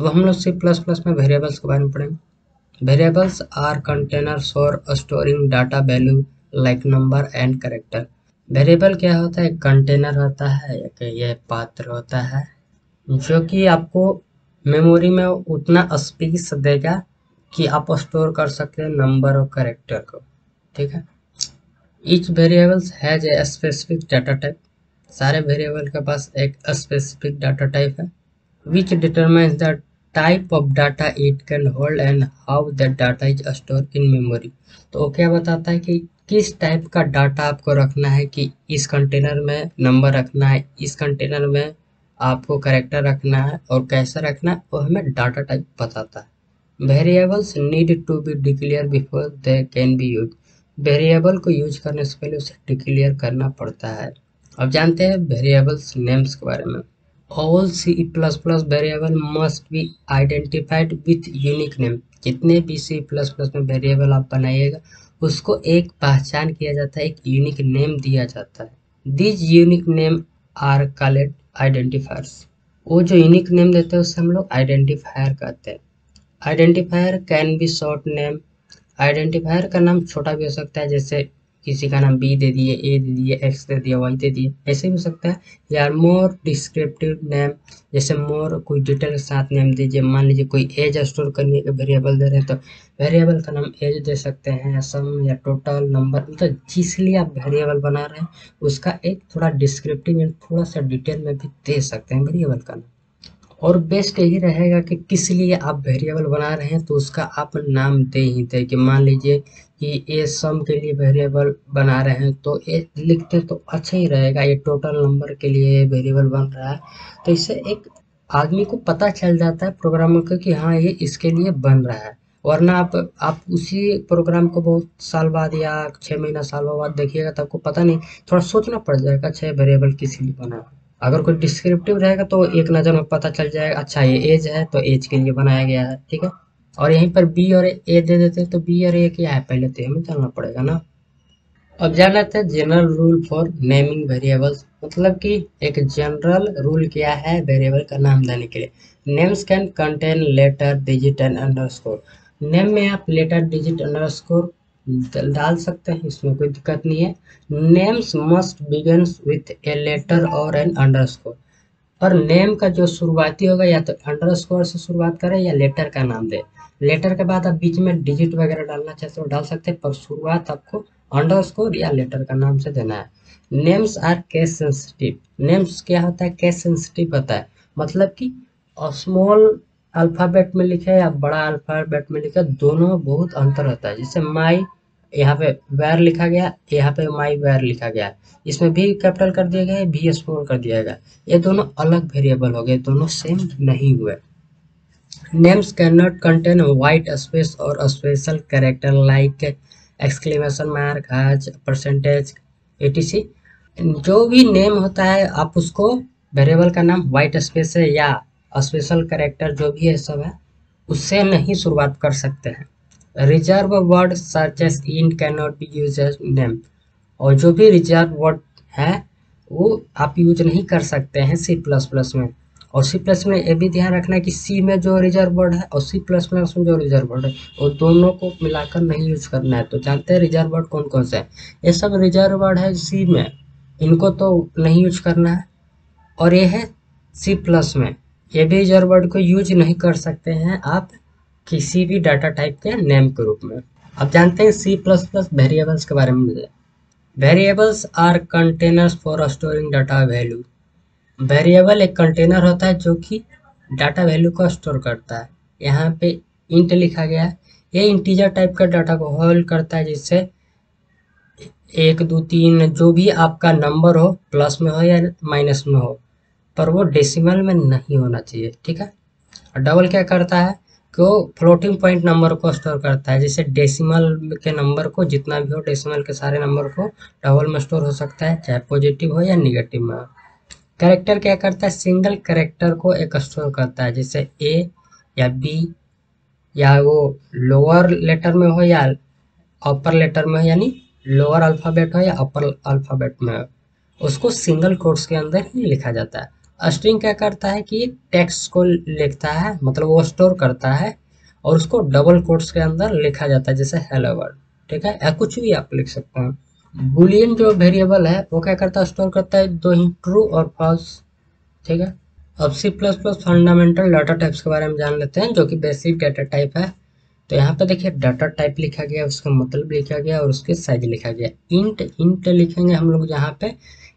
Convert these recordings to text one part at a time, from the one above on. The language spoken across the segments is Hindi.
अब हम लोग सी प्लस प्लस में वेरिएबल्स के बारे में पढ़ेंगे। Variables are containers for storing data value like number and character. Variable क्या होता है? कंटेनर होता है, एक ये पात्र होता है जो कि आपको मेमोरी में उतना स्पेस देगा कि आप स्टोर कर सकते हैं नंबर और कैरेक्टर को। ठीक है। Each variables has a specific data type. सारे वेरिएबल के पास एक स्पेसिफिक डाटा टाइप है which determines the type of data it can hold and how that data is stored in memory। तो वो क्या बताता है कि किस टाइप का डाटा आपको रखना है, कि इस कंटेनर में नंबर रखना है, इस कंटेनर में आपको कैरेक्टर रखना है और कैसा रखना है, वो हमें डाटा टाइप बताता है। Variables need to be declare before they can be use. Variable को यूज करने से पहले उसे डिक्लेयर करना पड़ता है। अब जानते हैं वेरिएबल्स नेम्स के बारे में। All C++ variable must be identified with unique name. जितने भी C++ में वेरिएबल आप बनाइएगा उसको एक पहचान किया जाता है, एक यूनिक नेम दिया जाता है। This unique name are called identifiers. वो जो यूनिक नेम देते हैं उससे हम लोग आइडेंटिफायर कहते हैं। Identifier can be short name. Identifier का नाम छोटा भी हो सकता है, जैसे किसी का नाम बी दे दिए, ए दे दिए, एक्स दे दिया, वाई दे दिए, ऐसे भी हो सकता है। या मोर डिस्क्रिप्टिव नेम, जैसे मोर कोई डिटेल के साथ नेम दीजिए। मान लीजिए कोई एज स्टोर करने के वेरिएबल दे रहे हैं तो वेरिएबल का नाम एज दे सकते हैं, या सम या टोटल नंबर, मतलब जिस लिए आप वेरिएबल बना रहे हैं उसका एक थोड़ा डिस्क्रिप्टिव या थोड़ा सा डिटेल में भी दे सकते हैं वेरिएबल का नाम। और बेस्ट यही रहेगा कि किस लिए आप वेरिएबल बना रहे हैं तो उसका आप नाम दे ही दे। कि मान लीजिए कि ये सम के लिए वेरिएबल बना रहे हैं तो ये लिखते तो अच्छा ही रहेगा। ये टोटल नंबर के लिए वेरिएबल बन रहा है तो इससे एक आदमी को पता चल जाता है प्रोग्रामर को कि हाँ ये इसके लिए बन रहा है। वरना आप उसी प्रोग्राम को बहुत साल बाद या 6 महीना साल बाद देखिएगा तो आपको पता नहीं, थोड़ा सोचना पड़ जाएगा अच्छा ये वेरिएबल किस लिए बना है। अगर कोई डिस्क्रिप्टिव रहेगा तो एक नज़र में पता चल जाएगा, अच्छा ये एज है तो एज के लिए बनाया गया है। ठीक है। और यहीं पर बी और ए दे देते हैं तो बी और ए क्या है पहले तो हमें जानना पड़ेगा ना। अब जान लेते हैं general rule for naming variables. मतलब कि एक जनरल रूल क्या है वेरिएबल का नाम देने के लिए। Names can contain letter digit and underscore. Name में आप लेटर डिजिट अंडरस्कोर डाल सकते हैं, इसमें कोई दिक्कत नहीं है। Names must begins with a letter और एन अंडरस्कोर। और नेम का जो शुरुआती होगा या तो अंडरस्कोर से शुरुआत करें या लेटर का नाम दे। लेटर के बाद आप बीच में डिजिट वगैरह डालना चाहते हो डाल सकते हैं, पर शुरुआत आपको अंडरस्कोर या लेटर का नाम से देना है। Names are case sensitive. Names क्या होता है? केस सेंसिटिव होता है, मतलब कि स्मॉल अल्फाबेट में लिखे या बड़ा अल्फाबेट में लिखे, दोनों बहुत अंतर होता है। जैसे माई, यहाँ पे वेर लिखा गया, यहाँ पे माई वेर लिखा गया, इसमें भी कैपिटल कर दिया गया है, भी स्मॉल कर दिया गया। ये दोनों अलग वेरिएबल हो गए, दोनों सेम नहीं हुए। Names can not contain white space और special character like exclamation mark, hash, percentage, etc. जो भी नेम होता है आप उसको वेरिएबल का नाम वाइट स्पेस है या स्पेशल कैरेक्टर जो भी है सब है उससे नहीं शुरुआत कर सकते हैं। Reserve word such as in can not be use as name. और जो भी रिजर्व वर्ड है वो आप यूज नहीं कर सकते हैं सी प्लस प्लस में। और सी प्लस में ये भी ध्यान रखना है कि सी में जो रिजर्व वर्ड है और सी प्लस प्लस में जो रिजर्व वर्ड है वो दोनों को मिलाकर नहीं यूज करना है। तो जानते हैं रिजर्व वर्ड कौन कौन से हैं? ये सब रिजर्व वर्ड है सी में, इनको तो नहीं यूज करना है। और ये है सी प्लस में, ये भी रिजर्व वर्ड को यूज नहीं कर सकते हैं आप किसी भी डाटा टाइप के नेम के रूप में। अब जानते हैं सी प्लस प्लस वेरिएबल्स के बारे में। Variables are containers for storing data value. Variable एक कंटेनर होता है जो कि डाटा वैल्यू को स्टोर करता है। यहाँ पे इंट लिखा गया है, ये इंटीजर टाइप का डाटा को होल्ड करता है, जिससे 1 2 3 जो भी आपका नंबर हो, प्लस में हो या माइनस में हो, पर वो डेसिमल में नहीं होना चाहिए। ठीक है। और डबल क्या करता है कि वो फ्लोटिंग पॉइंट नंबर को स्टोर करता है, जैसे डेसिमल के नंबर को जितना भी हो, डेसिमल के सारे नंबर को डबल में स्टोर हो सकता है, चाहे पॉजिटिव हो या निगेटिव में हो। कैरेक्टर क्या करता है? सिंगल कैरेक्टर को एक स्टोर करता है, जैसे ए या बी, या वो लोअर लेटर में हो या अपर लेटर में हो, यानी लोअर अल्फाबेट हो या अपर अल्फाबेट में हो, उसको सिंगल कोट्स के अंदर ही लिखा जाता है। स्ट्रिंग क्या करता है कि टेक्स्ट को लिखता है, मतलब वो स्टोर करता है और उसको डबल कोट्स के अंदर लिखा जाता है, जैसे हेलो वर्ल्ड, ठीक है, या कुछ भी आप लिख सकते हैं। बुलियन जो वेरिएबल है वो क्या करता है, स्टोर करता है दो ही, ट्रू और फॉल्स, ठीक है। अब C plus plus fundamental data types के बारे में जान लेते हैं, जो कि बेसिक डाटा टाइप है। तो यहाँ पे देखिए डाटा टाइप लिखा गया, उसका मतलब लिखा गया और उसके साइज लिखा गया। इंट इंट लिखेंगे हम लोग यहाँ पे,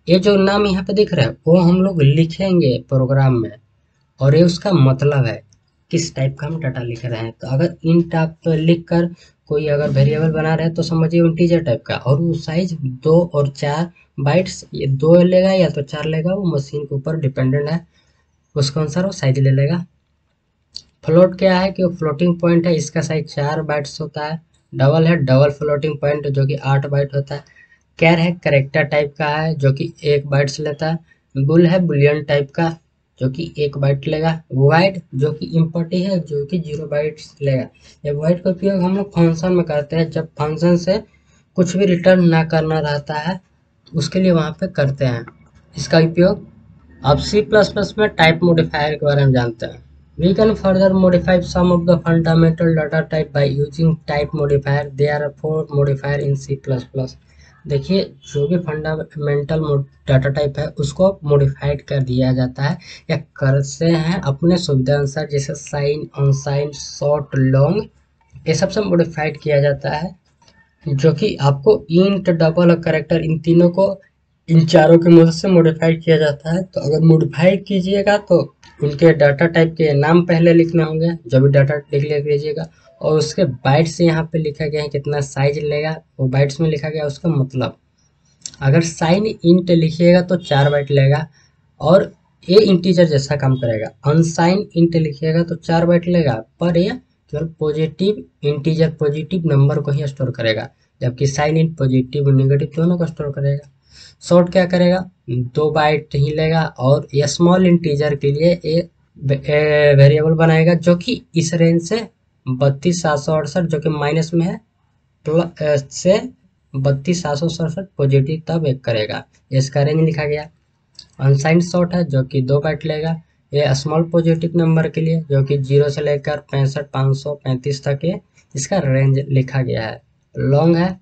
ये जो नाम यहाँ पे दिख रहा है वो हम लोग लिखेंगे प्रोग्राम में, और ये उसका मतलब है किस टाइप का हम डाटा लिख रहे हैं। तो अगर इंट आप लिख कर कोई अगर वेरिएबल बना रहे हैं तो समझिए इंटीजर टाइप का, और वो साइज 2 और 4 बाइट्स, ये 2 लेगा या तो 4 लेगा, वो मशीन के ऊपर डिपेंडेंट है, उसके अनुसार वो साइज ले लेगा। फ्लोट क्या है कि वो फ्लोटिंग पॉइंट है, इसका साइज 4 बाइट्स होता है। डबल है डबल फ्लोटिंग पॉइंट जो कि 8 बाइट होता है। कैर है करेक्टर टाइप का है जो कि 1 बाइट्स लेता है। बुल है बुलियन टाइप का जो कि 1 बाइट लेगा। वाइड जो कि इम्पटी है जो कि 0 बाइट्स लेगा। ये वाइड का उपयोग हम लोग फंक्शन में करते हैं, जब फंक्शन से कुछ भी रिटर्न ना करना रहता है उसके लिए वहाँ पे करते हैं इसका उपयोग। अब सी प्लस प्लस में टाइप मॉडिफायर के बारे में जानते हैं। We can further modify some of the fundamental data type by using type modifier. There are 4 modifier in C++. देखिए जो भी फंडामेंटल डाटा टाइप है उसको मॉडिफाइड कर दिया जाता है या करते हैं अपने सुविधा अनुसार, जैसे साइन, अनसाइन, शॉर्ट, लॉन्ग, ये सबसे मॉडिफाइड किया जाता है, जो कि आपको इंट, डबल और करेक्टर इन तीनों को इन चारों की मदद से मॉडिफाई किया जाता है। तो अगर मॉडिफाई कीजिएगा तो उनके डाटा टाइप के नाम पहले लिखने होंगे, जो भी डाटा लिख लीजिएगा, और उसके बाइट्स यहाँ पे लिखा गया है कितना साइज लेगा, वो बाइट्स में लिखा गया उसका मतलब। अगर साइन इंट लिखिएगा तो 4 बाइट लेगा और ये इंटीजर जैसा काम करेगा। अनसाइन इंट लिखिएगा तो 4 बाइट लेगा, पर ये केवल पॉजिटिव इंटीजर, पॉजिटिव नंबर को ही स्टोर करेगा, जबकि साइन इंट पॉजिटिव और नेगेटिव दोनों को स्टोर करेगा। शॉर्ट क्या करेगा, 2 बाइट ही लेगा, और ये स्मॉल इंटीजर के लिए ये वेरिएबल बनाएगा जो कि इस रेंज से 32,768 जो कि माइनस में है प्लस से 32,767 पॉजिटिव तब एक करेगा, इसका रेंज लिखा गया। अनसाइंड शॉर्ट है जो कि 2 बाइट लेगा, ये स्मॉल पॉजिटिव नंबर के लिए जो कि 0 से लेकर 65,535 तक है, इसका रेंज लिखा गया है। लॉन्ग है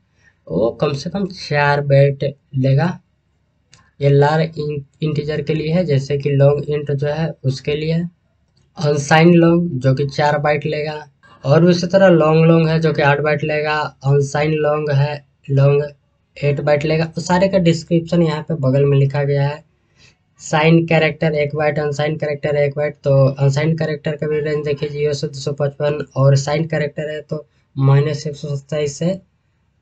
वो कम से कम 4 बाइट लेगा, ये लार इंटीजर के लिए है, जैसे कि लॉन्ग इंट जो है उसके लिए। अनसाइन लॉन्ग जो कि 4 बाइट लेगा, और उसी तरह लॉन्ग लॉन्ग है जो कि 8 बाइट लेगा। अनसाइन लॉन्ग है, लॉन्ग 8 बाइट लेगा। तो सारे का डिस्क्रिप्शन यहाँ पे बगल में लिखा गया है। Sign character 1 byte, unsign character 1 byte. तो अनसाइन कैरेक्टर का भी रेंज देखिए 0 से 255, और साइन कैरेक्टर है तो -127 से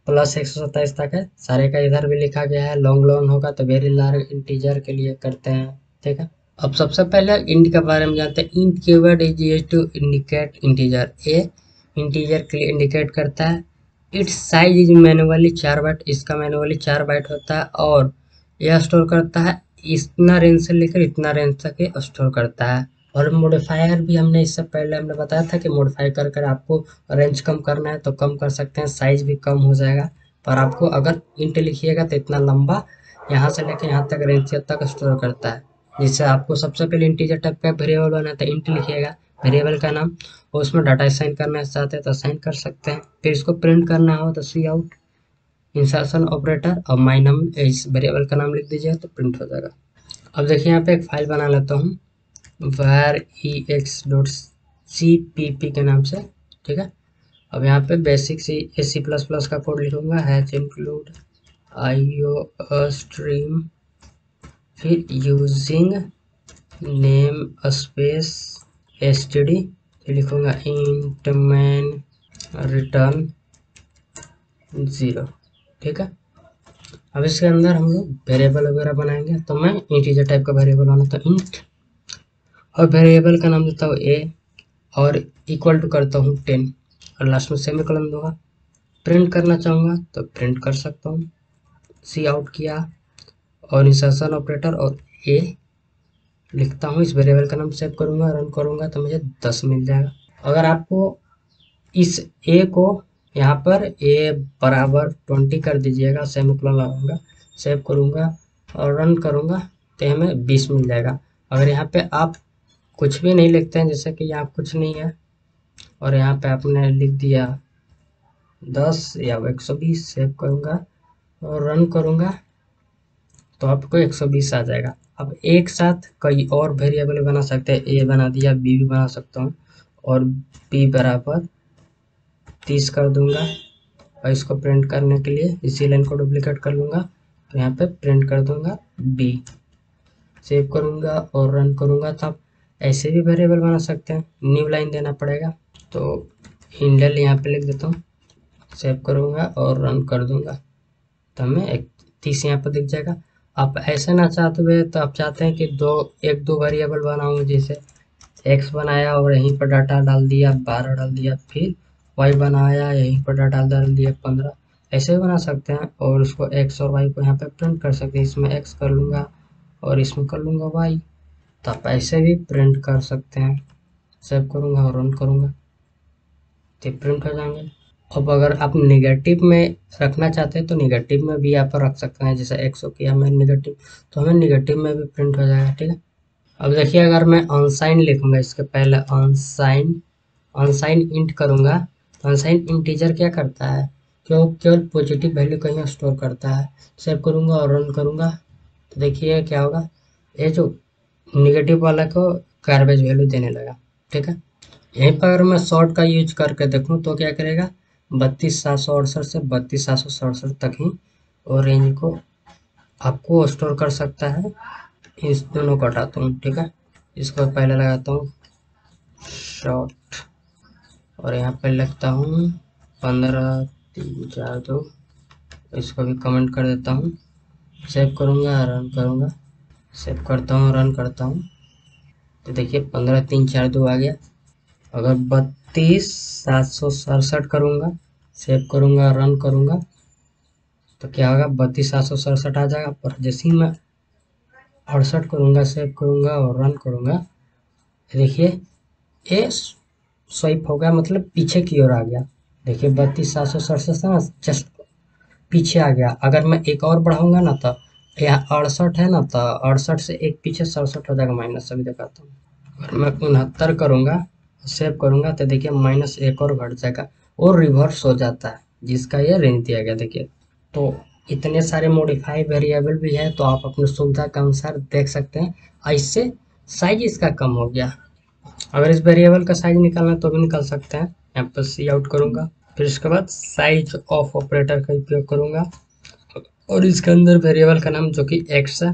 +127 तक है। सारे का इधर भी लिखा गया है। लॉन्ग लॉन्ग होगा तो वेरी लार्ज इंटीजर के लिए करते हैं, ठीक है। अब सबसे पहले इंट के बारे में जानते हैं। Int keyword is used to indicate integer, ये इंटीजर के लिए इंडिकेट करता है। Its size is manually 4 byte, इसका मैनुअली 4 बाइट होता है, और यह स्टोर करता है इतना रेंज से लेकर इतना रेंज तक ये स्टोर करता है। और मॉडिफायर भी हमने इससे पहले हमने बताया था कि मॉडिफाई कर कर आपको रेंज कम करना है तो कम कर सकते हैं, साइज भी कम हो जाएगा। पर आपको अगर इंट लिखिएगा तो इतना लंबा यहाँ से लेकर यहाँ तक रेंज तक स्टोर करता है। जिससे आपको सबसे पहले इंटीजर टाइप का वेरिएबल बनाना है तो इंट लिखिएगा वेरिएबल का नाम, और उसमें डाटा असाइन करना चाहते हैं तो असाइन कर सकते हैं। फिर इसको प्रिंट करना हो तो सी आउट इंसर्शन ऑपरेटर और माय नाम इस वेरिएबल का नाम लिख दीजिएगा तो प्रिंट हो जाएगा। अब देखिए यहाँ पे एक फाइल बना लेता हूँ var ex.cpp के नाम से, ठीक है। अब यहाँ पे बेसिक सी प्लस प्लस का कोड लिखूंगा, हैच इंक्लूड io स्ट्रीम, फिर यूजिंग नेम स्पेस std, फिर लिखूंगा इंट मैन रिटर्न 0, ठीक है। अब इसके अंदर हम लोग वेरिएबल वगैरह बनाएंगे, तो मैं इंटीजर टाइप का वेरिएबल बनाता हूँ इंट, और वेरिएबल का नाम देता हूँ a, और इक्वल टू करता हूँ 10, और लास्ट में सेमीकोलन दूंगा। प्रिंट करना चाहूँगा तो प्रिंट कर सकता हूँ, सी आउट किया और इंसर्शन ऑपरेटर और a लिखता हूँ, इस वेरिएबल का नाम सेव करूँगा, रन करूँगा तो मुझे 10 मिल जाएगा। अगर आपको इस a को यहाँ पर a बराबर 20 कर दीजिएगा, सेमीकोलन लगाऊंगा, सेव करूँगा और रन करूँगा तो हमें 20 मिल जाएगा। अगर यहाँ पे आप कुछ भी नहीं लिखते हैं, जैसे कि यहाँ कुछ नहीं है और यहाँ पे आपने लिख दिया 10 या 120, सेव करूँगा और रन करूँगा तो आपको 120 आ जाएगा। अब एक साथ कई और वेरिएबल बना सकते हैं, ए बना दिया, बी भी बना सकता हूँ और बी बराबर 30 कर दूंगा और इसको प्रिंट करने के लिए इसी लाइन को डुप्लीकेट कर लूँगा तो यहाँ पे प्रिंट कर दूंगा बी, सेव करूँगा और रन करूँगा तो आप ऐसे भी वेरिएबल बना सकते हैं। न्यू लाइन देना पड़ेगा तो इंडेल यहाँ पे लिख देता हूँ, सेव करूँगा और रन कर दूंगा तो हमें 30 यहाँ पर दिख जाएगा। आप ऐसे ना चाहते हुए तो आप चाहते हैं कि एक दो वेरिएबल बनाऊँ, जैसे एक्स बनाया और यहीं पर डाटा डाल दिया 12 डाल दिया, फिर वाई बनाया यहीं पर डाटा डाल दिया 15, ऐसे भी बना सकते हैं और उसको एक्स और वाई को यहाँ पे प्रिंट कर सकते हैं। इसमें एक्स कर लूँगा और इसमें कर लूँगा वाई, तो आप ऐसे भी प्रिंट कर सकते हैं। सेव करूँगा और रन करूँगा तो प्रिंट हो जाएंगे। अब अगर आप निगेटिव में रखना चाहते हैं तो निगेटिव में भी आप रख सकते हैं, जैसे एक्स हो किया हमें निगेटिव तो हमें निगेटिव में भी प्रिंट हो जाएगा। ठीक है, अब देखिए अगर मैं अनसाइन लिखूंगा इसके पहले अनसाइन अनसाइन इंट करूंगा तो अनसाइन इंटीजर क्या करता है, क्यों केवल पॉजिटिव वैल्यू कहीं स्टोर करता है। सेव करूंगा और रन करूंगा तो देखिए क्या होगा, ये जो निगेटिव वाला को गार्बेज वैल्यू देने लगा। ठीक है, यहीं पर अगर मैं शॉर्ट का यूज करके देखूं तो क्या करेगा, 32,768 से 32,767 तक ही और रेंज को आपको स्टोर कर सकता है। इस दोनों को हटाता हूँ। ठीक है, इसको पहले लगाता हूँ शॉर्ट और यहाँ पे लगता हूँ 15,342, इसको भी कमेंट कर देता हूँ। सेव करूँगा रन करूँगा, सेव करता हूँ रन करता हूँ तो देखिए 15,342 आ गया। अगर 32,767 करूँगा, सेव करूँगा रन करूँगा तो क्या होगा, 32,767 आ जाएगा। पर जैसे ही मैं 68 करूँगा, सेव करूँगा और रन करूँगा देखिए ये स्वाइप हो गया, मतलब पीछे की ओर आ गया। देखिए 32,767 से ना जस्ट पीछे आ गया। अगर मैं एक और बढ़ाऊंगा ना तो यहाँ 68 है ना, तो 68 से एक पीछे 67 हो जाएगा माइनस। अभी दिखाता हूँ, अगर मैं 69 करूंगा सेव करूंगा तो देखिए माइनस एक और घट जाएगा और रिवर्स हो जाता है, जिसका ये रेंज दिया गया। देखिए तो इतने सारे मॉडिफाई वेरिएबल भी है तो आप अपनी सुविधा के अनुसार देख सकते हैं। इससे साइज इसका कम हो गया। अगर इस वेरिएबल का साइज निकालना है तो भी निकाल सकते हैं। यहाँ पर सी आउट करूंगा, फिर इसके बाद साइज ऑफ ऑपरेटर का उपयोग करूंगा और इसके अंदर वेरिएबल का नाम जो कि एक्स है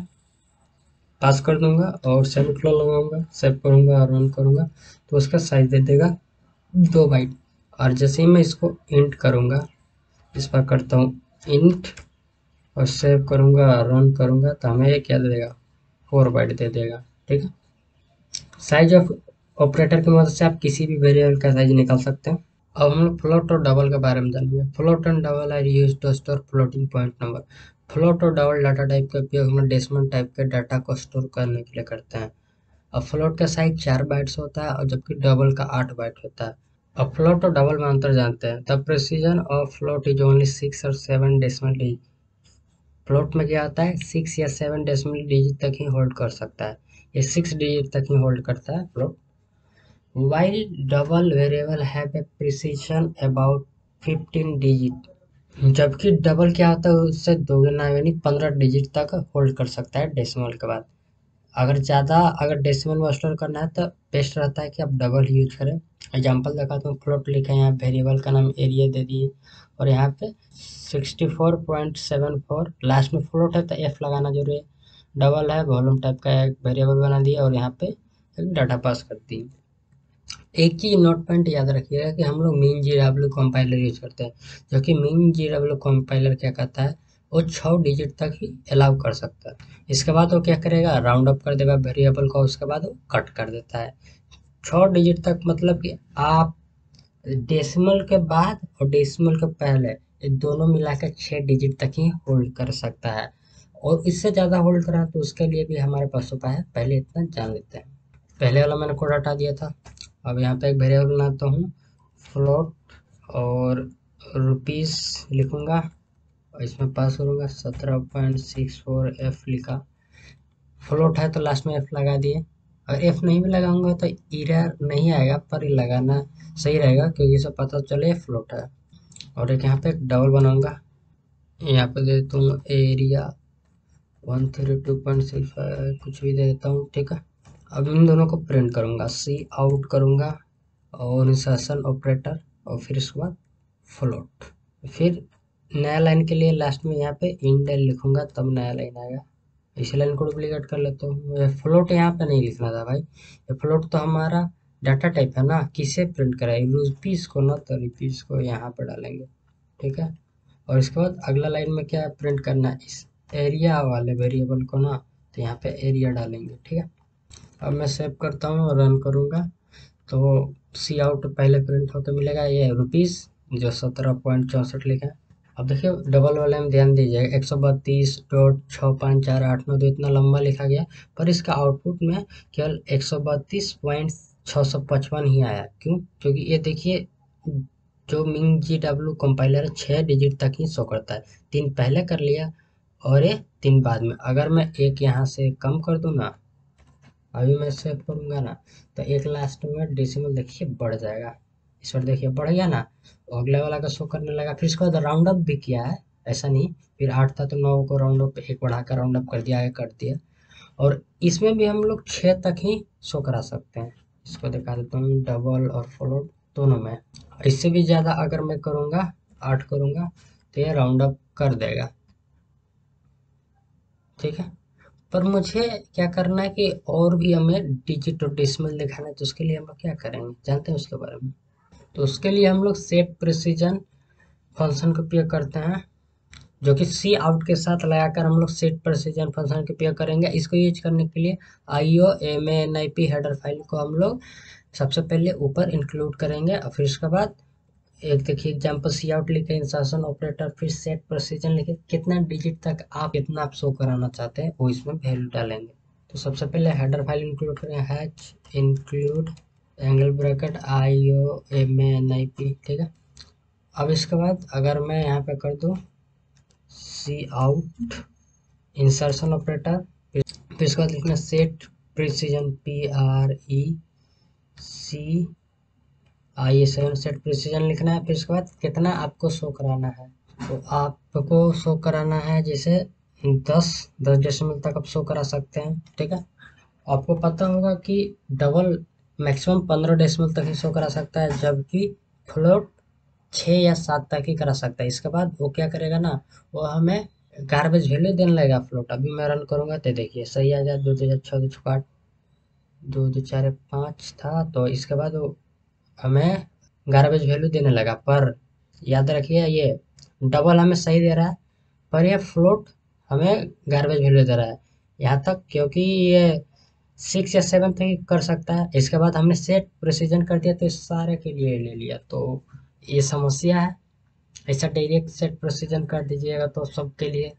पास कर दूंगा और सेमीकोलन लगाऊंगा, सेव करूंगा और रन करूंगा तो उसका साइज दे देगा 2 बाइट। और जैसे ही मैं इसको इंट करूंगा, इस पर करता हूँ इंट और सेव करूंगा रन करूंगा तो हमें ये क्या दे देगा, 4 बाइट दे देगा। ठीक है, साइज ऑफ ऑपरेटर की मदद से आप किसी भी वेरिएबल का साइज निकाल सकते हैं। अब हम लोग फ्लोट और डबल के बारे में जानेंगे। Float and double are used to store floating point number. Float और डबल डाटा टाइप का उपयोग हम डेसिमल टाइप के डाटा को स्टोर करने के लिए करते हैं। अब फ्लोट का साइज 4 बाइट्स होता है और जबकि डबल का 8 बाइट होता है। अब फ्लोट और डबल में अंतर जानते हैं। The precision of float is only 6 और 7 डेसिमल डिजिट। फ्लोट में क्या होता है, 6 या 7 डेसिमल डिजिट तक ही होल्ड कर सकता है। ये 6 डिजिट तक ही होल्ड करता है float. While double variable have a precision about 15 digit, जबकि डबल क्या होता है उससे दोगुना यानी 15 डिजिट तक होल्ड कर सकता है डेसिमल के बाद। अगर डेसिमल में स्टोर करना है तो बेस्ट रहता है कि आप डबल यूज करें। एग्जांपल दिखाता हूँ, फ्लोट लिखा है यहाँ, वेरिएबल का नाम एरिया दे दिए और यहाँ पे 64.74, लास्ट में फ्लोट है तो एफ लगाना जरूरी है। डबल है वॉल्यूम टाइप का एक वेरिएबल बना दिया और यहाँ पे एक डाटा पास कर दी। एक चीज नोट पॉइंट याद रखिएगा कि हम लोग मीन जीडब्ल्यू कंपाइलर यूज करते हैं, जो कि मीन जीडब्ल्यू कंपाइलर क्या कहता है, वो 6 डिजिट तक ही अलाउ कर सकता है। इसके बाद वो क्या करेगा, राउंड अप कर देगा वेरिएबल को, उसके बाद वो कट कर देता है। 6 डिजिट तक मतलब कि आप डेसिमल के बाद और डेसिमल के पहले ये दोनों मिलाकर 6 डिजिट तक ही होल्ड कर सकता है। और इससे ज़्यादा होल्ड करा तो उसके लिए भी हमारे पास उपाय है, पहले इतना जान लेते हैं। पहले वाला मैंने कोड हटा दिया था। अब यहाँ पे एक वेरिएबल बनाता हूँ फ्लोट और रुपीस लिखूंगा और इसमें पास करूँगा 17.64 एफ लिखा। फ्लोट है तो लास्ट में एफ लगा दिए। अगर एफ नहीं भी लगाऊंगा तो एरर नहीं आएगा, पर ये लगाना सही रहेगा क्योंकि इसे पता चले फ्लोट है। और एक यहाँ पे एक डबल बनाऊंगा, यहाँ पे दे देता हूँ एरिया 132.65 कुछ भी दे देता हूँ, ठीक है। अब इन दोनों को प्रिंट करूंगा, सी आउट करूंगा और इंसर्शन ऑपरेटर और फिर इसके बाद फ्लोट। फिर नया लाइन के लिए लास्ट में यहाँ पे इंडेल लिखूंगा तब नया लाइन आएगा। इसी लाइन को डुप्लीकेट कर लेता हूँ। फ्लोट यहाँ पे नहीं लिखना था भाई, ये फ्लोट तो हमारा डाटा टाइप है ना, किसे प्रिंट कराए, रुपीस को ना, तो रुपीस को यहाँ पे डालेंगे, ठीक है। और इसके बाद अगला लाइन में क्या प्रिंट करना है, इस एरिया वाले वेरिएबल को ना, तो यहाँ पे एरिया डालेंगे, ठीक है। अब मैं सेव करता हूँ और रन करूँगा तो सी आउट पहले प्रिंट होकर मिलेगा ये रुपीस जो 17.64 लिखा है। अब देखिए डबल वाले में ध्यान दीजिए 132.654892 इतना लंबा लिखा गया, पर इसका आउटपुट में केवल 132.655 ही आया। क्यों? क्योंकि ये देखिए जो मिंग जी डब्ल्यू कंपाइलर 6 डिजिट तक ही शो करता है, 3 पहले कर लिया और ये 3 बाद में। अगर मैं एक यहाँ से कम कर दूँ ना, अभी मैं सेव करूंगा ना, तो एक लास्ट में डेसिमल देखिए बढ़ जाएगा, इस पर देखिए बढ़ गया ना, तो अगले वाला का शो करने लगा। फिर इसके बाद राउंड अप भी किया है, ऐसा नहीं, फिर 8 था तो 9 को राउंड अप एक बढ़ाकर राउंड अप कर दिया, आगे कर दिया। और इसमें भी हम लोग 6 तक ही शो करा सकते हैं। इसको दिखा देता हूँ डबल और फ्लोट दोनों में। इससे भी ज़्यादा अगर मैं करूँगा 8 करूँगा तो ये राउंड अप कर देगा, ठीक है। पर मुझे क्या करना है कि और भी हमें डिजिट और डेसिमल दिखाना है, तो उसके लिए हम लोग क्या करेंगे जानते हैं उसके बारे में? तो उसके लिए हम लोग सेट प्रिसीजन फंक्शन का उपयोग करते हैं, जो कि सी आउट के साथ लगाकर हम लोग सेट प्रिसीजन फंक्शन का उपयोग करेंगे। इसको यूज करने के लिए IOMANIP हेडर फाइल को हम लोग सबसे पहले ऊपर इंक्लूड करेंगे और फिर उसके बाद एक देखिए एग्जाम्पल सी आउट लिखे, इंसर्शन ऑपरेटर, फिर सेट प्रिसीजन लिखे, कितना डिजिट तक आप कितना आप शो कराना चाहते हैं वो इसमें वैल्यू डालेंगे। तो सबसे पहले हेडर फाइल इंक्लूड करें, hatch include angle bracket IOMANIP, ठीक है। अब इसके बाद अगर मैं यहाँ पे कर दूँ सी आउट इंसर्शन ऑपरेटर, फिर इसके बाद लिखना set precision PRECISION set precision लिखना है। फिर इसके बाद कितना आपको शो कराना है, तो आपको शो कराना है जैसे 10 डेसिमल तक आप शो करा सकते हैं, ठीक है। आपको पता होगा कि डबल मैक्सिमम 15 डेसिमल तक ही शो करा सकता है, जबकि फ्लोट 6 या 7 तक ही करा सकता है। इसके बाद वो क्या करेगा ना, वो हमें गार्बेज वैल्यू देने लगेगा फ्लोट। अभी मैं रन करूंगा तो देखिए सही आ गया, 2 2 6 2 8 2 2 4 5 था, तो इसके बाद वो हमें गार्बेज वैल्यू देने लगा। पर याद रखिए ये डबल हमें सही दे रहा है, पर ये फ्लोट हमें गार्बेज वैल्यू दे रहा है यहाँ तक, क्योंकि ये 6 या 7 तक ही कर सकता है। इसके बाद हमने सेट प्रिसीजन कर दिया तो इस सारे के लिए ले लिया, तो ये समस्या है। ऐसा डायरेक्ट सेट प्रिसीजन कर दीजिएगा तो सबके लिए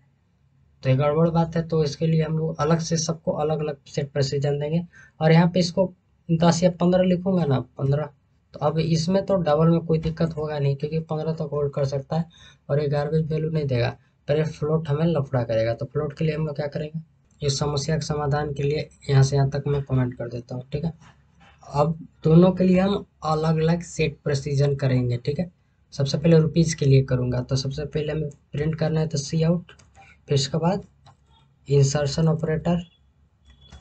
तो ये गड़बड़ बात है। तो इसके लिए हम लोग अलग से सबको अलग अलग सेट प्रिसीजन देंगे। और यहाँ पे इसको 10 या 15 लिखूंगा ना, 15, तो अब इसमें तो डबल में कोई दिक्कत होगा नहीं क्योंकि 15 तक होल्ड कर सकता है और ये गार्बेज वैल्यू नहीं देगा, पर ये फ्लोट हमें लफड़ा करेगा। तो फ्लोट के लिए हम लोग क्या करेंगे, इस समस्या के समाधान के लिए यहाँ से यहाँ तक मैं कमेंट कर देता हूँ, ठीक है। अब दोनों के लिए हम अलग अलग सेट प्रिसीजन करेंगे, ठीक है। सबसे पहले रुपीज़ के लिए करूँगा, तो सबसे पहले हमें प्रिंट करना है तो सी आउट, फिर इसके बाद इंसर्शन ऑपरेटर,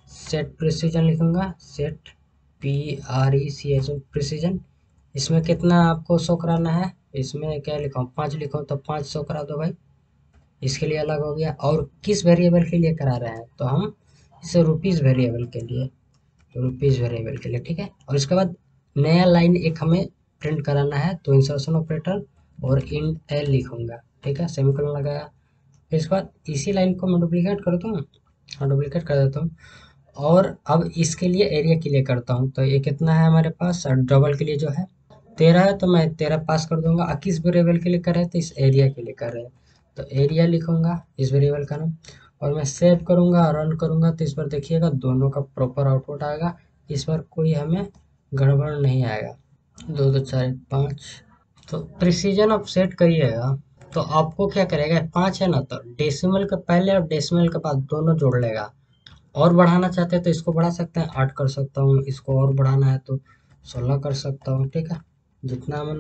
सेट प्रिसीजन लिखूंगा, सेट PRECISION प्रिसीजन। इसमें कितना आपको शो कराना है, इसमें क्या लिखा हूँ 5 लिखा हूँ तो 5 शो करा दो भाई। इसके लिए अलग हो गया। और किस वेरिएबल के लिए करा रहे हैं, तो हम इसे रुपीज़ वेरिएबल के लिए, रुपीज़ वेरिएबल के लिए, ठीक है। और इसके बाद नया लाइन एक हमें प्रिंट कराना है, तो इंसर्शन ऑपरेटर और इंट एल लिखूंगा, ठीक है, सेमीकोलन लगाया। फिर इसके बाद इसी लाइन को मैं डुप्लीकेट कर दूँ, हाँ डुप्लीकेट कर देता हूँ। और अब इसके लिए एरिया के लिए करता हूँ, तो ये कितना है हमारे पास, डबल के लिए जो है 13 है, तो मैं 13 पास कर दूंगा। किस वेरिएबल के लिए कर रहे हैं, तो इस एरिया के लिए कर रहे हैं, तो एरिया लिखूंगा इस वेरिएबल का नाम। और मैं सेव करूंगा और रन करूंगा तो इस पर देखिएगा दोनों का प्रॉपर आउटपुट आएगा, इस पर कोई हमें गड़बड़ नहीं आएगा। 2 2 4 5, तो प्रिसीजन आप सेट करिएगा तो आपको क्या करेगा, 5 है ना, तो डेसिमल के पहले और डेसिमल के बाद दोनों जोड़ लेगा। और बढ़ाना चाहते हैं तो इसको बढ़ा सकते हैं, 8 कर सकता हूँ, इसको और बढ़ाना है तो 16 कर सकता हूँ, ठीक है। जितना मन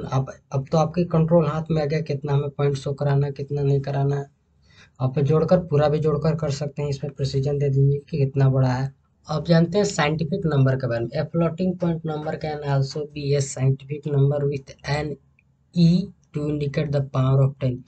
अब तो आपके कंट्रोल हाथ में आ गया, कितना हमें पॉइंट शो कराना है, कितना नहीं कराना है। आप जोड़कर पूरा भी जोड़कर कर सकते हैं, इसमें प्रिसीजन दे दीजिए कि कितना बड़ा है। अब जानते हैं साइंटिफिक नंबर के बारे में। A floating point number can also be a scientific number with an e to indicate the power of 10।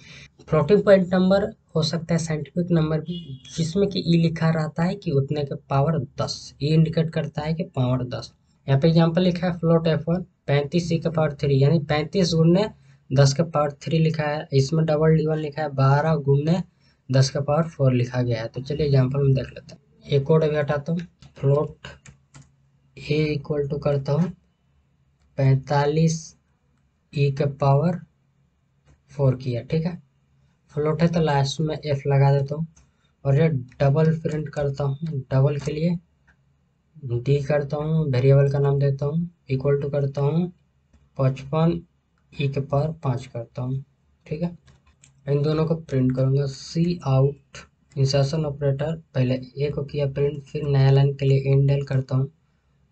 Floating point number हो सकता है साइंटिफिक नंबर भी, जिसमें कि ई लिखा रहता है कि उतने के पावर 10, ये इंडिकेट करता है कि पावर 10। यहाँ पे एग्जांपल लिखा है फ्लोट F1 35 ई के पावर 3, यानी 35 गुणे 10 के पावर 3 लिखा है। इसमें डबल D1 लिखा है 12 गुणे 10 के पावर 4 लिखा गया है। तो चलिए एग्जाम्पल में देख लेते हैं। एक कोड अभी हटाता हूँ। फ्लोट ए इक्वल टू करता हूँ 45 ई के पावर 4 किया, ठीक है। फ्लोट है तो लास्ट में एफ लगा देता हूँ। और ये डबल प्रिंट करता हूँ, डबल के लिए डी करता हूँ, वेरिएबल का नाम देता हूँ, इक्वल टू करता हूँ 55 ई के पावर 5 करता हूँ, ठीक है। इन दोनों को प्रिंट करूँगा। सी आउट इंसर्शन ऑपरेटर, पहले ए को किया प्रिंट, फिर नया लाइन के लिए इंडेल करता हूँ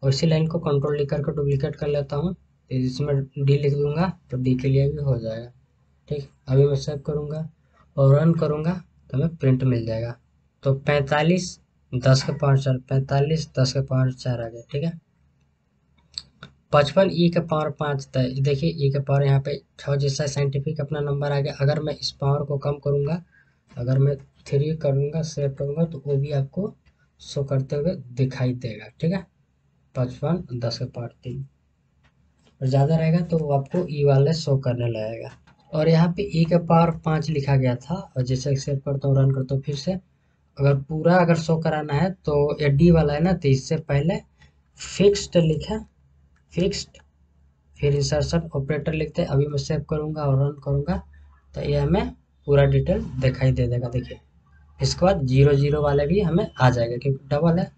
और इसी लाइन को कंट्रोल डी करके डुप्लीकेट कर लेता हूँ, इसमें डी लिख दूंगा तो डी के लिए भी हो जाएगा, ठीक। अभी मैं सेव करूँगा और रन करूँगा तो हमें प्रिंट मिल जाएगा। तो 45 10 के पावर 4, 45 10 के पावर 4 आ गया, ठीक है। 55 ई के पावर 5 था, देखिए ई के पावर यहाँ पे 6 जैसा साइंटिफिक अपना नंबर आ गया। अगर मैं इस पावर को कम करूँगा, अगर मैं 3 करूँगा, सेव करूँगा तो वो भी आपको शो करते हुए दिखाई देगा, ठीक है। 55 10 के पावर 3 और ज़्यादा रहेगा तो वो आपको ई वाले शो करने लगेगा। और यहाँ पे ई के पावर 5 लिखा गया था, और जैसे एक्सेप्ट करता हूँ, रन करता हूँ, फिर से अगर शो कराना है तो ये डी वाला है ना, तो इससे पहले फिक्स्ड लिखा, फिक्स्ड, फिर इंसर्शन ऑपरेटर लिखते हैं। अभी मैं सेव करूँगा और रन करूँगा तो ये हमें पूरा डिटेल दिखाई दे देगा, देखिए। इसके बाद 0 0 वाले भी हमें आ जाएगा क्योंकि डबल है।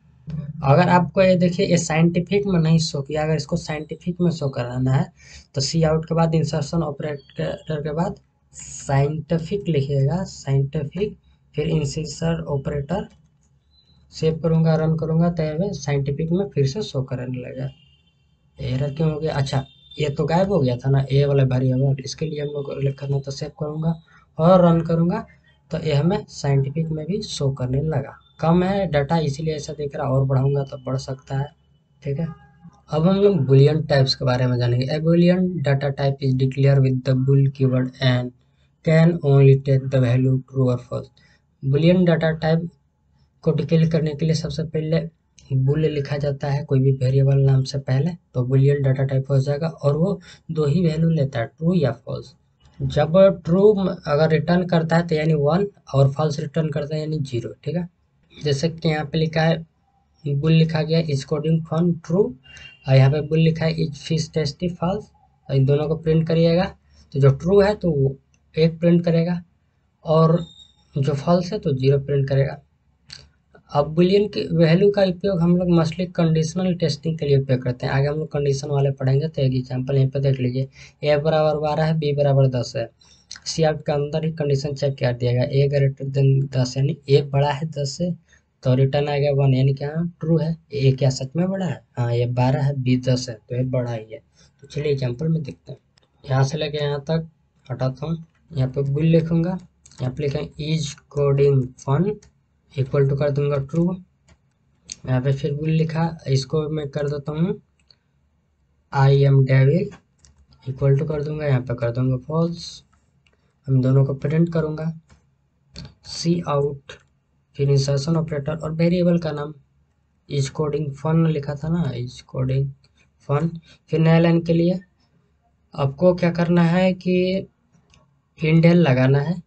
अगर आपको ये देखिए ये साइंटिफिक में नहीं शो किया, अगर इसको साइंटिफिक में शो कराना है तो सी आउट के बाद इंसर्शन ऑपरेटर के बाद साइंटिफिक लिखिएगा, साइंटिफिक, फिर इंसर्शन ऑपरेटर, सेव करूंगा, रन करूंगा तो ये साइंटिफिक में फिर से शो करने लगेगा। एरर क्यों हो गया? अच्छा, ये तो गायब हो गया था ना ए वाला वेरिएबल, इसके लिए हम लोग करना, तो सेव करूंगा और रन करूंगा तो ये हमें साइंटिफिक में भी शो करने लगा। कम है डाटा इसीलिए ऐसा दिख रहा, और बढ़ाऊंगा तो बढ़ सकता है, ठीक है। अब हम लोग बुलियन टाइप्स के बारे में जानेंगे। A boolean data type is declare with the bool keyword and can only take the value true और फॉल्स। बुलियन डाटा टाइप को डिक्लेयर करने के लिए सबसे पहले बुल लिखा जाता है कोई भी वेरिएबल नाम से पहले, तो बुलियन डाटा टाइप हो जाएगा और वो दो ही वैल्यू लेता है, ट्रू या फॉल्स। जब ट्रू अगर रिटर्न करता है तो यानी 1, और फॉल्स रिटर्न करता है यानी 0, ठीक है। जैसे कि यहाँ पे लिखा है, बुल लिखा गया इज कोडिंग फॉन ट्रू, और यहाँ पे बुल लिखा है इज फिश टेस्टी फॉल्स। इन दोनों को प्रिंट करिएगा तो जो ट्रू है तो वो 1 प्रिंट करेगा, और जो फॉल्स है तो 0 प्रिंट करेगा। अब बुलियन की वैल्यू का उपयोग हम लोग मोस्टली कंडीशनल टेस्टिंग के लिए उपयोग करते हैं। आगे हम लोग कंडीशन वाले पढ़ेंगे, तो एक एग्जांपल यहाँ पे देख लीजिए। ए बराबर 12 है, बी बराबर 10 है। सी आउट के अंदर ही कंडीशन चेक कर दिया गया, ए ग्रेटर देन 10 यानी ए बड़ा है 10 से, तो रिटर्न आ गया 1, यानी क्या ट्रू है। ए क्या सच में बड़ा है? हाँ, ये 12 है, बी 10 है, तो ये बड़ा ही है। तो चलिए एग्जाम्पल में देखते हैं। यहाँ से लेके यहाँ तक हटाता हूँ, यहाँ पे बुल लिखूंगा, यहाँ पे लिखेंगे is coding fun, equal to कर दूंगा ट्रू। यहाँ पे फिर बुल लिखा, इसको मैं कर देता हूँ I am devil, equal to कर दूंगा, यहाँ पे कर दूंगा फॉल्स। हम दोनों को प्रिंट करूंगा। सी आउट, फिर इंसर्शन ऑपरेटर और वेरिएबल का नाम इज कोडिंग फन लिखा था ना, इज कोडिंग फन। फिर नया लाइन के लिए आपको क्या करना है कि इंडेल लगाना है,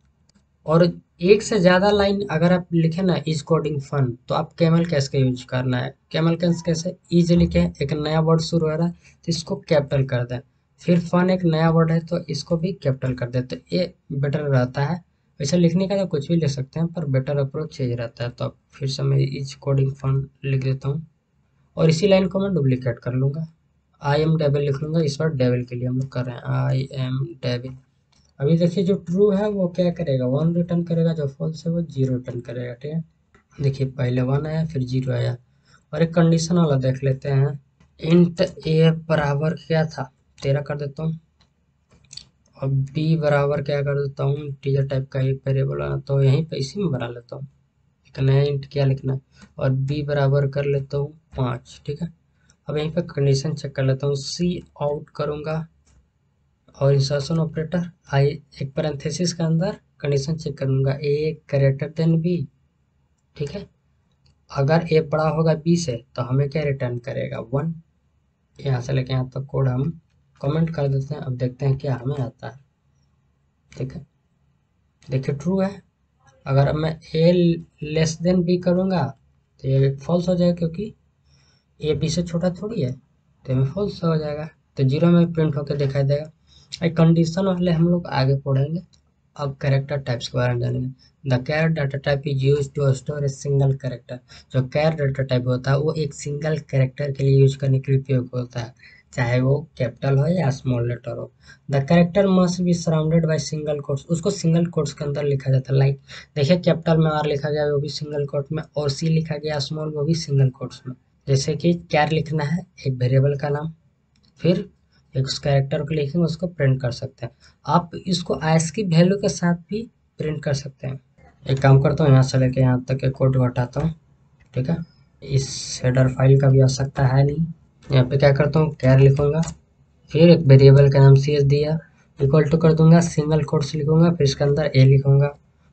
और एक से ज़्यादा लाइन अगर आप लिखें ना इज कोडिंग फन, तो आप कैमल कैस का यूज करना है। कैमल कैस कैसे? इज लिखे, एक नया वर्ड शुरू हो रहा है तो इसको कैपिटल कर दें, फिर फन एक नया वर्ड है तो इसको भी कैपिटल कर दें, तो ये बेटर रहता है। वैसे लिखने का तो कुछ भी लिख सकते हैं, पर बेटर अप्रोच यही रहता है। तो अब फिर से मैं इज कोडिंग फन लिख देता हूँ, और इसी लाइन को मैं डुप्लीकेट कर लूँगा, आई एम डेविल लिख लूँगा। इस बार डेविल के लिए हम लोग कर रहे हैं आई एम डेविल। अभी देखिए जो ट्रू है वो क्या करेगा, 1 रिटर्न करेगा, जो फॉल्स है वो 0 रिटर्न करेगा, ठीक है। देखिए पहले 1 आया फिर 0 आया। और एक कंडीशन वाला देख लेते हैं। इंट ए बराबर क्या था, 13 कर देता हूँ। और बी बराबर क्या कर देता हूँ, इंटीजर टाइप का एक वेरिएबल है तो यहीं पे इसी में बना लेता हूँ। एक नया इंट क्या लिखना है, और बी बराबर कर लेता हूँ 5। ठीक है, अब यहीं पे कंडीशन चेक कर लेता हूँ। सी आउट करूँगा और इंसर्शन ऑपरेटर आई, एक पैरेंथेसिस के अंदर कंडीशन चेक करूँगा, ए ग्रेटर देन बी। ठीक है, अगर ए बड़ा होगा बी से तो हमें क्या रिटर्न करेगा, 1। यहाँ से लेके यहाँ तक कोड हम कमेंट कर देते हैं। अब देखते हैं क्या हमें आता है। ठीक है, देखिए ट्रू है। अगर अब मैं ए लेस देन बी करूँगा तो ये फॉल्स हो जाएगा, क्योंकि ए बी से छोटा थोड़ी है, तो हमें फॉल्स हो जाएगा। तो 0 में प्रिंट होकर दिखाई देगा। एक कंडीशन वाले हम लोग आगे पढ़ेंगे। अब कैरेक्टर टाइप्स के बारे में जानेंगे। The char data type is use to store a single character. जो कैर डाटा टाइप होता है वो एक सिंगल कैरेक्टर के लिए यूज करने के लिए उपयोग होता है, चाहे वो कैपिटल हो या स्मॉल लेटर हो। The character must be surrounded by single quotes. उसको सिंगल कोट्स के अंदर लिखा जाता है। लाइक देखिए कैपिटल में आर लिखा गया वो भी सिंगल कोट में, और सी लिखा गया स्मॉल वो भी सिंगल कोट्स में। जैसे कि कैर लिखना है एक वेरिएबल का नाम, फिर एक उस कैरेक्टर को लिखेंगे, उसको प्रिंट कर सकते हैं। आप इसको एस की वैल्यू के साथ भी प्रिंट कर सकते हैं। एक काम करता हूँ, यहाँ से लेके यहाँ तक के कोड हटाता हूँ। ठीक है, इस हेडर फाइल का भी आवश्यकता है नहीं। यहाँ पे क्या करता हूँ, कैर लिखूंगा, फिर एक वेरिएबल का नाम सी एस दिया, इक्वल टू कर दूंगा, सिंगल कोट्स लिखूंगा, फिर इसके अंदर ए लिखूंगा,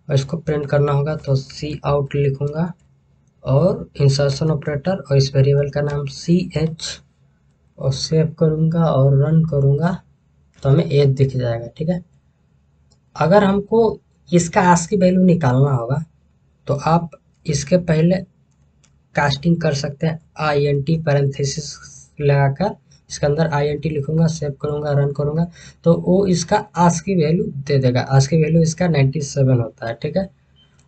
और इसको प्रिंट करना होगा तो सी आउट लिखूंगा, और इंसर्शन ऑपरेटर, और इस वेरिएबल का नाम सी एच, और सेव करूंगा और रन करूंगा तो हमें ए दिख जाएगा। ठीक है, अगर हमको इसका आस्की वैल्यू निकालना होगा तो आप इसके पहले कास्टिंग कर सकते हैं, आई एन टी पैरेंथेसिस लगाकर इसके अंदर आई एन टी लिखूंगा, सेव करूंगा, रन करूंगा तो वो इसका आस्की वैल्यू दे देगा। आस्की वैल्यू इसका 97 होता है। ठीक है,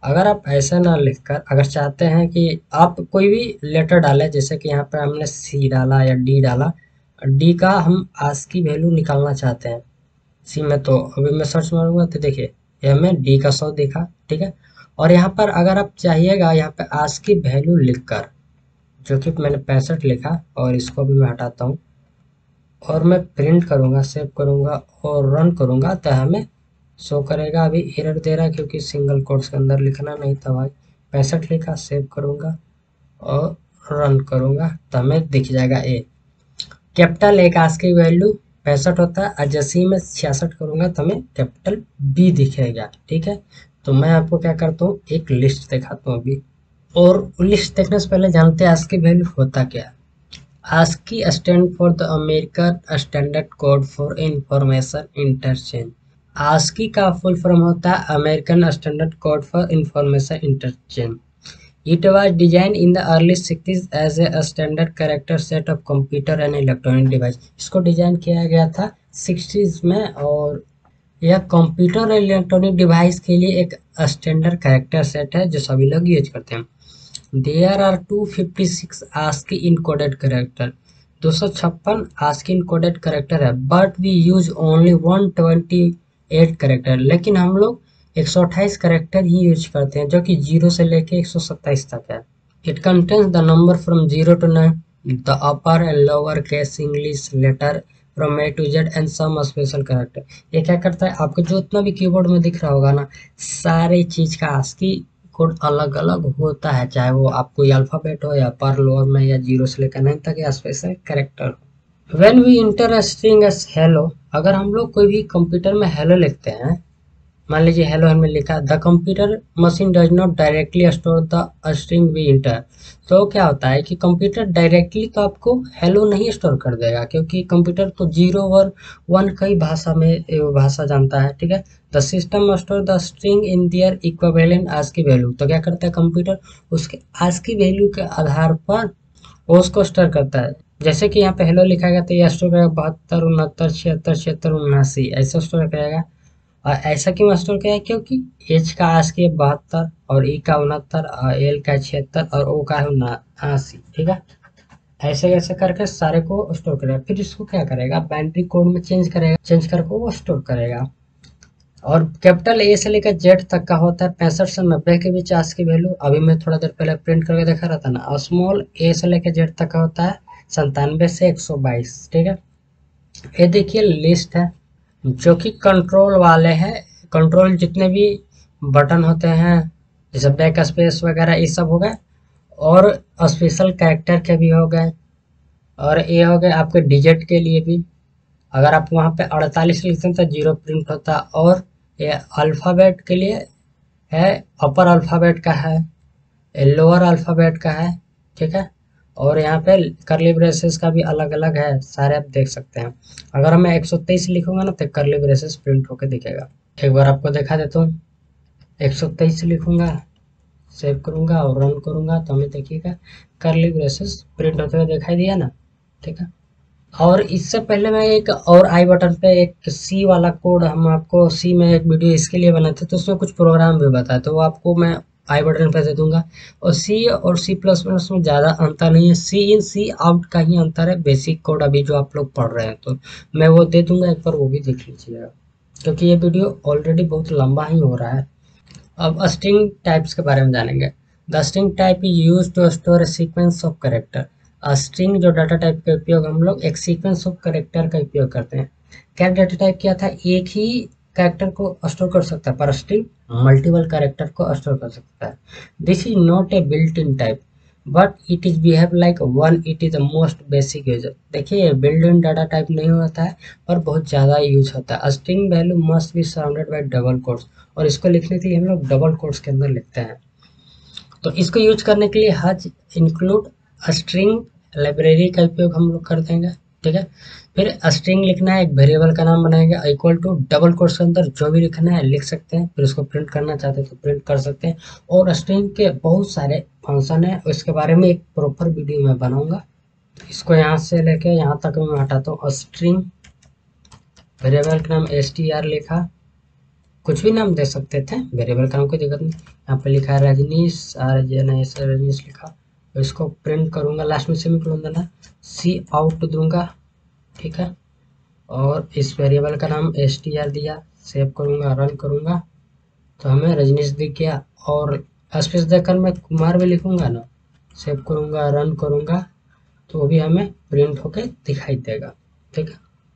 अगर आप ऐसा ना लिखकर अगर चाहते हैं कि आप कोई भी लेटर डालें, जैसे कि यहाँ पर हमने सी डाला या डी डाला, डी का हम आस्की वैल्यू निकालना चाहते हैं सी में, तो अभी मैं सर्च मारूंगा तो देखिए ये हमें डी का 100 दिखा। ठीक है, और यहाँ पर अगर आप चाहिएगा यहाँ पे आस्की वैल्यू लिखकर, जो कि मैंने 65 लिखा, और इसको भी मैं हटाता हूँ और मैं प्रिंट करूंगा, सेव करूंगा और रन करूंगा तो हमें शो करेगा। अभी एरर दे रहा है क्योंकि सिंगल कोट्स के अंदर लिखना नहीं था भाई। 65 लिखा, सेव करूंगा और रन करूंगा तो हमें दिख जाएगा ए। कैपिटल ए का आस्की वैल्यू 65 होता है, और जैसे ही मैं 66 करूंगा तो हमें कैपिटल बी दिखेगा। ठीक है, तो मैं आपको क्या करता हूँ, एक लिस्ट दिखाता हूँ अभी। और लिस्ट देखने से पहले जानते हैं आस्की वैल्यू होता क्या है। ASCII stand for the American Standard Code for Information Interchange। ASCII का फुल फॉर्म होता है American standard code for information interchange. It was designed in the early 60s as a standard character set of computer and electronic device। इसको डिजाइन किया गया था 60s में, और यह कंप्यूटर और इलेक्ट्रॉनिक डिवाइस के लिए एक स्टैंडर्ड कैरेक्टर सेट है जो सभी लोग यूज करते हैं। There are 256 ASCII encoded character। 256 ASCII encoded character है, but we use only 128 character। लेकिन हम लोग 128 कैरेक्टर ही यूज करते हैं, जो कि 0 से लेके 127 तक है। It contains the number from 0 to 9, the upper and lower case English letter from A to Z and some special character। ये क्या करता है, आपको जो उतना भी कीबोर्ड में दिख रहा होगा ना, सारे चीज का ASCII कोड अलग अलग होता है, चाहे वो आपको अल्फाबेट हो या पर लोअर में या 0 से लेकर 9 तक या स्पेशल कैरेक्टर हो। When we enter string as hello, अगर हम लोग कोई भी कंप्यूटर में हेलो लिखते हैं, मान लीजिए हेलो हमने लिखा, the computer machine does not directly store the string we enter. तो क्या होता है कि कंप्यूटर डायरेक्टली तो आपको हेलो नहीं स्टोर कर देगा, क्योंकि कंप्यूटर तो 0 और 1 कई भाषा में भाषा जानता है। ठीक है, the system store the string in their equivalent ASCII value. तो क्या करता है कंप्यूटर, उसके आस्की वैल्यू के आधार पर वो उसको स्टोर करता है। जैसे कि यहाँ पे हेलो लिखा गया तो यह स्टोर करेगा 72 69 76 76 79, ऐसा स्टोर करेगा। और ऐसा क्यों स्टोर किया है, क्योंकि एच का आस्की 72 और ई का 69 और एल का 76 और ओ का है 79। ठीक है, ऐसे ऐसे करके सारे को स्टोर करेगा। फिर इसको क्या करेगा, बाइनरी कोड में चेंज करेगा, चेंज करके वो स्टोर करेगा। और कैपिटल ए से लेकर जेड तक का होता है 65 से 90 के बीच आज की वैल्यू। अभी मैं थोड़ा देर पहले प्रिंट करके दिखा रहा था ना। और स्मॉल ए से लेकर जेड तक का होता है 97 से 122। ठीक है, ये देखिए लिस्ट है जो कि कंट्रोल वाले हैं। कंट्रोल जितने भी बटन होते हैं जैसे बैक स्पेस वगैरह ये सब हो गए, और स्पेशल कैरेक्टर के भी हो गए, और ये हो गए आपके डिजिट के लिए भी। अगर आप वहाँ पे 48 लिखते हैं तो जीरो प्रिंट होता। और ये अल्फ़ाबेट के लिए है, अपर अल्फ़ाबेट का है, लोअर अल्फ़ाबेट का है। ठीक है, और यहाँ पे कर्ली ब्रेसेस का भी अलग अलग है, सारे आप देख सकते हैं। अगर मैं 123 लिखूंगा ना तो कर्ली ब्रेसेस प्रिंट होके दिखेगा। एक बार आपको दिखा देता हूँ। 123 लिखूंगा, सेव करूंगा और रन करूंगा तो हमें देखिएगा कर्ली ब्रेसेस प्रिंट होते हुए दिखाई दिया ना। ठीक है, और इससे पहले मैं एक और आई बटन पे एक सी वाला कोड, हम आपको सी में एक वीडियो इसके लिए बनाए थे तो उसमें कुछ प्रोग्राम भी बताया, तो वो आपको मैं आई बटन पे दे दूंगा। और सी और सी प्लस प्लस में ज़्यादा अंतर नहीं है, सी इन सी आउट का ही अंतर है, बेसिक कोड अभी जो आप लोग पढ़ रहे हैं। तो मैं वो दे दूंगा, एक बार वो भी देख लीजिएगा क्योंकि ये वीडियो ऑलरेडी बहुत लंबा ही हो रहा है। अब स्ट्रिंग टाइप्स के बारे में जानेंगे। The string type is use to store a sequence of character. String जो डाटा टाइप का उपयोग हम लोग एक सीक्वेंस ऑफ कैरेक्टर का उपयोग करते हैं। क्या डाटा टाइप क्या था, एक ही कैरेक्टर को स्टोर कर सकता है, पर स्ट्रिंग मल्टीपल कैरेक्टर को स्टोर कर सकता है। This is not a built in type but it is behave like one, it is the most basic use. देखिए बिल्ट इन डाटा टाइप नहीं होता है और बहुत ज़्यादा यूज होता है। String value must be surrounded by double quotes, और इसको लिखने के लिए हम लोग डबल कोट्स के अंदर लिखते हैं। तो इसको यूज करने के लिए हज इंक्लूड स्ट्रिंग लाइब्रेरी का उपयोग हम लोग कर देंगे। ठीक है, फिर स्ट्रिंग लिखना है, एक वेरिएबल का नाम बनाएंगे इक्वल टू डबल कोट्स के अंदर जो भी लिखना है लिख सकते हैं, फिर उसको प्रिंट करना चाहते हैं तो प्रिंट कर सकते हैं। और स्ट्रिंग के बहुत सारे फंक्शन है, उसके बारे में एक प्रॉपर वीडियो मैं बनाऊंगा। इसको यहाँ से लेके यहाँ तक मैं हटाता हूँ। स्ट्रिंग वेरिएबल का नाम str लिखा, कुछ भी नाम दे सकते थे, वेरिएबल का नाम कोई दिक्कत नहीं। यहाँ पे लिखा है रजनीश, रजनीश लिखा, तो इसको प्रिंट करूंगा, लास्ट में सेमीकोलन देना, सी आउट दूंगा। ठीक है, और इस वेरिएबल का नाम str दिया, सेव करूंगा, रन करूंगा तो हमें रजनीश दिख गया। और स्पेस देकर मैं कुमार भी लिखूंगा ना, सेव करूंगा, रन करूंगा तो वो भी हमें प्रिंट होके दिखाई देगा। ठीक है,